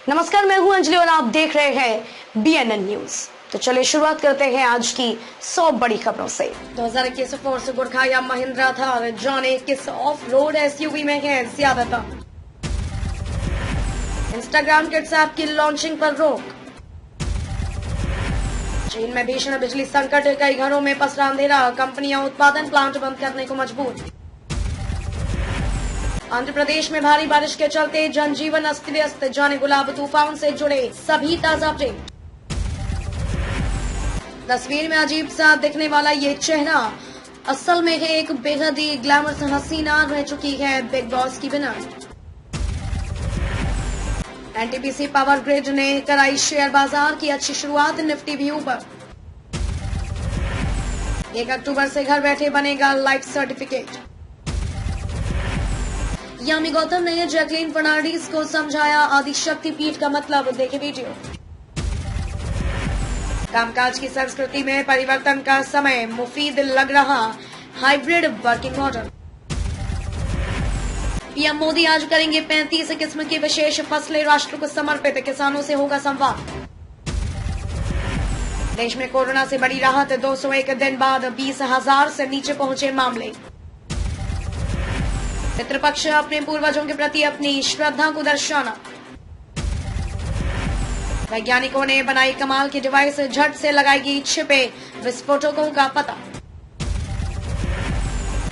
नमस्कार, मैं हूं अंजलि और आप देख रहे हैं बीएनएन न्यूज। तो चलिए शुरुआत करते हैं आज की 100 बड़ी खबरों से। 2021 फोर्स गुरखा या महिंद्रा थार जाने किस ऑफ रोड एसयूवी में है ज्यादातर। इंस्टाग्राम किड्स ऐप की लॉन्चिंग पर रोक। चीन में भीषण बिजली संकट, कई घरों में पसरा अंधेरा, कंपनियां उत्पादन प्लांट बंद करने को मजबूर। आंध्र प्रदेश में भारी बारिश के चलते जनजीवन अस्त व्यस्त, जाने गुलाब तूफान से जुड़े सभी ताजा अपडेट। तस्वीर में अजीब सा दिखने वाला ये चेहरा असल में है एक बेहद ही ग्लैमरस हसीना रह चुकी है बिग बॉस की विनर। एनटीपीसी पावर ग्रिड ने कराई शेयर बाजार की अच्छी शुरुआत, निफ्टी भी ऊपर। 1 अक्टूबर से घर बैठे बनेगा लाइफ सर्टिफिकेट। यामी गौतम ने जैकलीन फर्नांडीज को समझाया आदिशक्ति पीठ का मतलब, देखे वीडियो। कामकाज की संस्कृति में परिवर्तन का समय, मुफीद लग रहा hybrid working model. PM Modi आज करेंगे 35 किस्म की विशेष फसलें राष्ट्र को समर्पित, किसानों से होगा संवाद। देश में कोरोना से बड़ी राहत, 201 दिन बाद 20,000 से नीचे पहुंचे मामले। पितृपक्ष अपने पूर्वजों के प्रति अपनी श्रद्धा को दर्शाना। वैज्ञानिकों ने बनाई कमाल की डिवाइस, झट से लगाएगी छिपे विस्फोटकों का पता।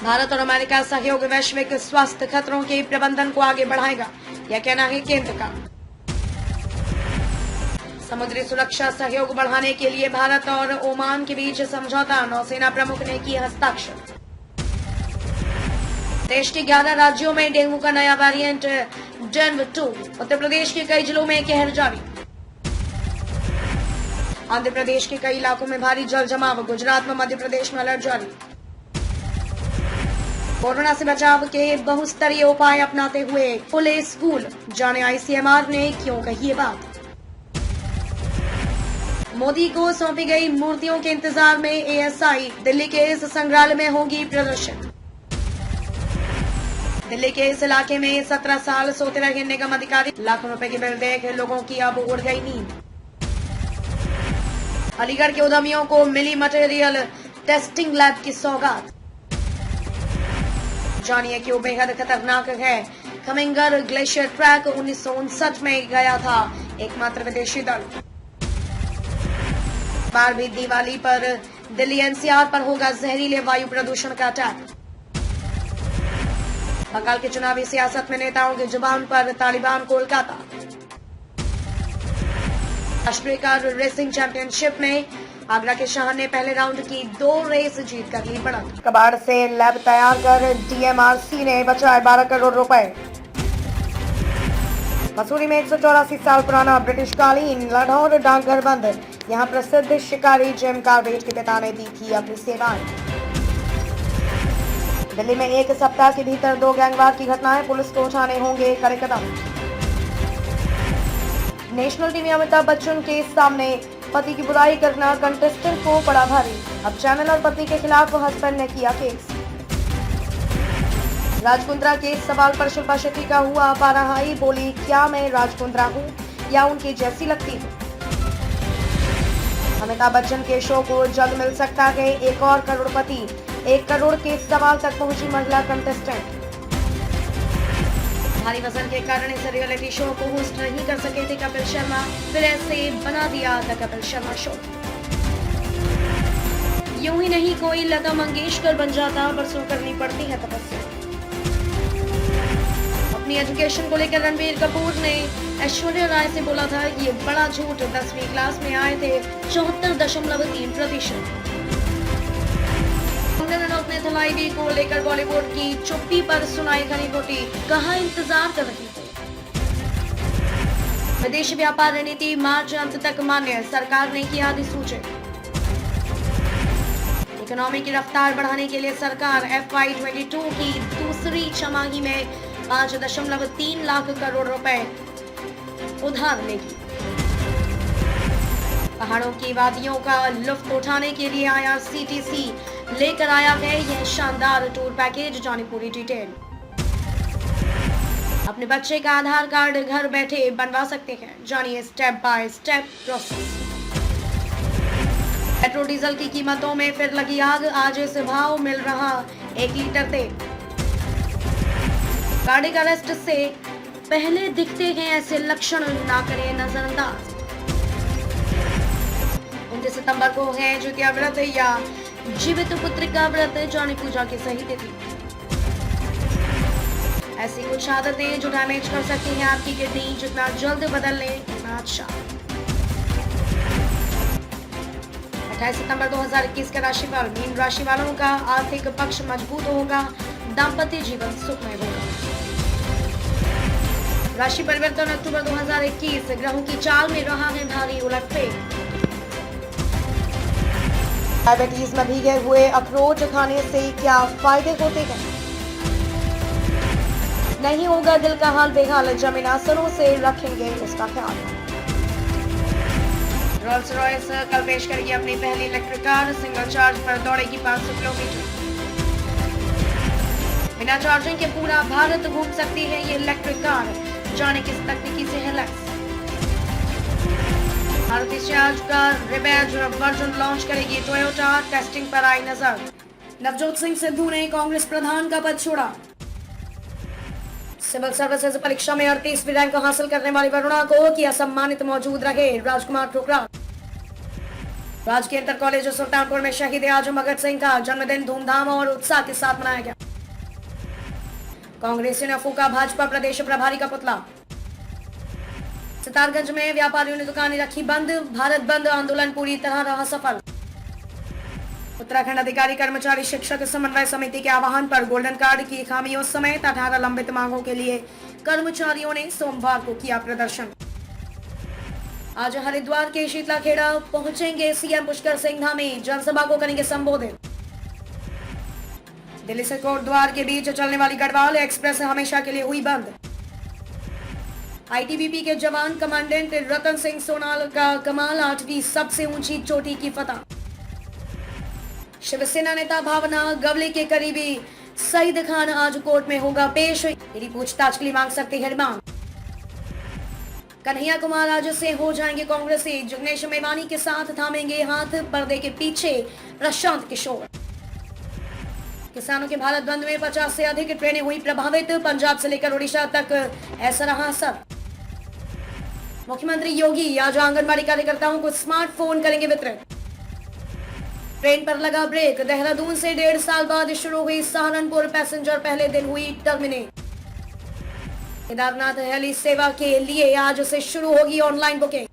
भारत और अमेरिका सहयोग वैश्विक स्वास्थ्य खतरों के प्रबंधन को आगे बढ़ाएगा, यह कहना है केंद्र का। समुद्री सुरक्षा सहयोग बढ़ाने के लिए भारत और ओमान के बीच समझौता, नौसेना प्रमुख ने किए हस्ताक्षर। देश के 11 राज्यों में डेंगू का नया वेरिएंट डेंव 2, उत्तर प्रदेश के कई जिलों में कहर जारी। आंध्र प्रदेश के कई इलाकों में भारी जल जमाव, गुजरात व मध्य प्रदेश में अलर्ट जारी। कोरोना से बचाव के बहुस्तरीय उपाय अपनाते हुए खुले स्कूल, जाने आईसीएमआर ने क्यों कही ये बात। मोदी को सौंपी गई मूर्तियों के इंतजार में एएसआई, दिल्ली के इस संग्रहालय में होगी प्रदर्शन। दिल्ली के इस इलाके में 17 साल सोते रहे निगम अधिकारी, लाखों रुपए की बिल देख लोगों की अब उड़ गई नींद। अलीगढ़ के उद्यमियों को मिली मटेरियल टेस्टिंग लैब की सौगात। जानिए क्यों बेहद खतरनाक है खमिंगर ग्लेशियर ट्रैक, 1959 में गया था एकमात्र विदेशी दल। बार भी दिवाली पर दिल्ली एनसीआर पर होगा जहरीले वायु प्रदूषण का अटैक। बंगाल की चुनावी सियासत में नेताओं की जुबान पर तालिबान कोलकाता। राष्ट्रीय कार रेसिंग चैंपियनशिप में आगरा के शाह ने पहले राउंड की 2 रेस जीत कर ली बढ़त। कबाड़ से लैब तैयार कर डीएमआरसी ने बचाए 12 करोड़ रुपए। मसूरी में 184 साल पुराना ब्रिटिशकालीन लाहौर डाकघर बंद, यहां प्रसिद्ध शिकारी जिम कार्बेट के पिता ने दी थी अपनी सेवाएं। दिल्ली में 1 सप्ताह के भीतर 2 गैंगवार की घटनाएं, पुलिस को उठाने होंगे कड़े कदम। नेशनल टीवी अमिताभ बच्चन के सामने पति की बुराई करना कंटेस्टेंट को पड़ा भारी, अब चैनल और पति के खिलाफ हस्बैंड ने किया केस। राजकुंद्रा के सवाल पर शिल्पा शेट्टी का हुआ पारा हाई, बोली क्या मैं राजकुंद्रा हूँ या उनकी जैसी लगती हूँ। अमिताभ बच्चन के शो को जल्द मिल सकता है एक और करोड़पति, 1 करोड़ के सवाल तक पहुंची महिला कंटेस्टेंट। भारी वजन के कारण इस रियलिटी शो को होस्ट नहीं कर सके थे कपिल शर्मा, फिर ऐसे बना दिया द कपिल शर्मा शो। यूं ही नहीं कोई लता मंगेशकर बन जाता, बरसों करनी पड़ती है तपस्या। अपनी एजुकेशन को लेकर रणबीर कपूर ने ऐश्वर्या राय से बोला था ये बड़ा झूठ, 10वीं क्लास में आए थे 74.3%। ने धलाई को लेकर बॉलीवुड की चुप्पी पर सुनाई घनी घोटी, कहा इंतजार कर रही थी। विदेशी व्यापार रणनीति मार्च अंत तक मान्य, सरकार ने किया अधिसूचित। इकोनॉमी की रफ्तार बढ़ाने के लिए सरकार FY22 की दूसरी छमाही में 5.3 लाख करोड़ रुपए उधार लेगी। पहाड़ों की वादियों का लुत्फ उठाने के लिए IRCTC लेकर आया है यह शानदार टूर पैकेज, जानी पूरी डिटेल। अपने बच्चे का आधार कार्ड घर बैठे बनवा सकते हैं। जानिए step by step process. Petrol diesel की कीमतों में फिर लगी आग, आज इस भाव मिल रहा 1 लीटर तेल। कार्डिक अरेस्ट से पहले दिखते हैं ऐसे लक्षण, ना करें नजरअंदाज। 29 सितंबर को है द्वितीया व्रत या जीवित पुत्रिका व्रत, जाने पूजा की सही तिथि। ऐसी कुछ आदतें जो डैमेज कर सकती हैं आपकी किडनी, जितना जल्द बदल लें उतना अच्छा। 28 सितंबर 2021 का राशिफल। मीन राशि वालों का आर्थिक पक्ष मजबूत होगा, दाम्पत्य जीवन सुखमय होगा। राशि परिवर्तन अक्टूबर 2021, ग्रहों की चाल में रहा है भारी उलटफेर। डायबिटीज में भीगे हुए अखरोट खाने से क्या फायदे होते हैं? नहीं होगा दिल का हाल बेहाल, जमीन आसनों से रखेंगे उसका ख्याल। रोल्स रॉयस कल पेश करेगी अपनी पहली इलेक्ट्रिक कार, सिंगल चार्ज पर दौड़ेगी 500 किलोमीटर। बिना चार्जिंग के पूरा भारत घूम सकती है ये इलेक्ट्रिक कार, जाने किस तकनीकी से है लैस। मारुति सियाज का रिबेज वर्जन लॉन्च करेगी टोयोटा, टेस्टिंग पर आई नजर। नवजोत सिंह सिद्धू ने कांग्रेस प्रधान का पद छोड़ा। सिविल सर्विसेज परीक्षा में 38वीं रैंक हासिल करने वाली वरुणा को किया सम्मानित, मौजूद रहे राजकुमार ठोकरा। राजकीय इंटर कॉलेज सुल्तानपुर में शहीद आजम भगत सिंह का जन्मदिन धूमधाम और उत्साह के साथ मनाया गया। कांग्रेसियों ने फूका भाजपा प्रदेश प्रभारी का पुतला। सितारगंज में व्यापारियों ने दुकानें रखी बंद, भारत बंद आंदोलन पूरी तरह रहा सफल। उत्तराखंड अधिकारी कर्मचारी शिक्षक समन्वय समिति के आह्वान पर गोल्डन कार्ड की खामियों समेत 18 लंबित मांगों के लिए कर्मचारियों ने सोमवार को किया प्रदर्शन। आज हरिद्वार के शीतलाखेड़ा पहुंचेंगे सीएम पुष्कर सिंह धामी, जनसभा को करेंगे संबोधित। दिल्ली से कोटद्वार के बीच चलने वाली गढ़वाल एक्सप्रेस हमेशा के लिए हुई बंद। आईटीबीपी के जवान कमांडेंट रतन सिंह सोनाल का कमाल, 8वीं सबसे ऊंची चोटी की फतह। शिवसेना नेता भावना गवले के करीबी सईद खान आज कोर्ट में होगा पेश, मेरी पूछताछ के लिए मांग सकते हैं रिमांड। कन्हैया कुमार आज से हो जाएंगे कांग्रेसी, जिग्नेश मेवानी के साथ थामेंगे हाथ, पर्दे के पीछे प्रशांत किशोर। किसानों के भारत बंद में 50 से अधिक ट्रेनें हुई प्रभावित, पंजाब से लेकर उड़ीसा तक ऐसा रहा असर। मुख्यमंत्री योगी आज आंगनबाड़ी कार्यकर्ताओं को स्मार्टफोन करेंगे वितरित। ट्रेन पर लगा ब्रेक, देहरादून से 1.5 साल बाद शुरू हुई सहारनपुर पैसेंजर, पहले दिन हुई टर्मिनेट। केदारनाथ हेली सेवा के लिए आज से शुरू होगी ऑनलाइन बुकिंग।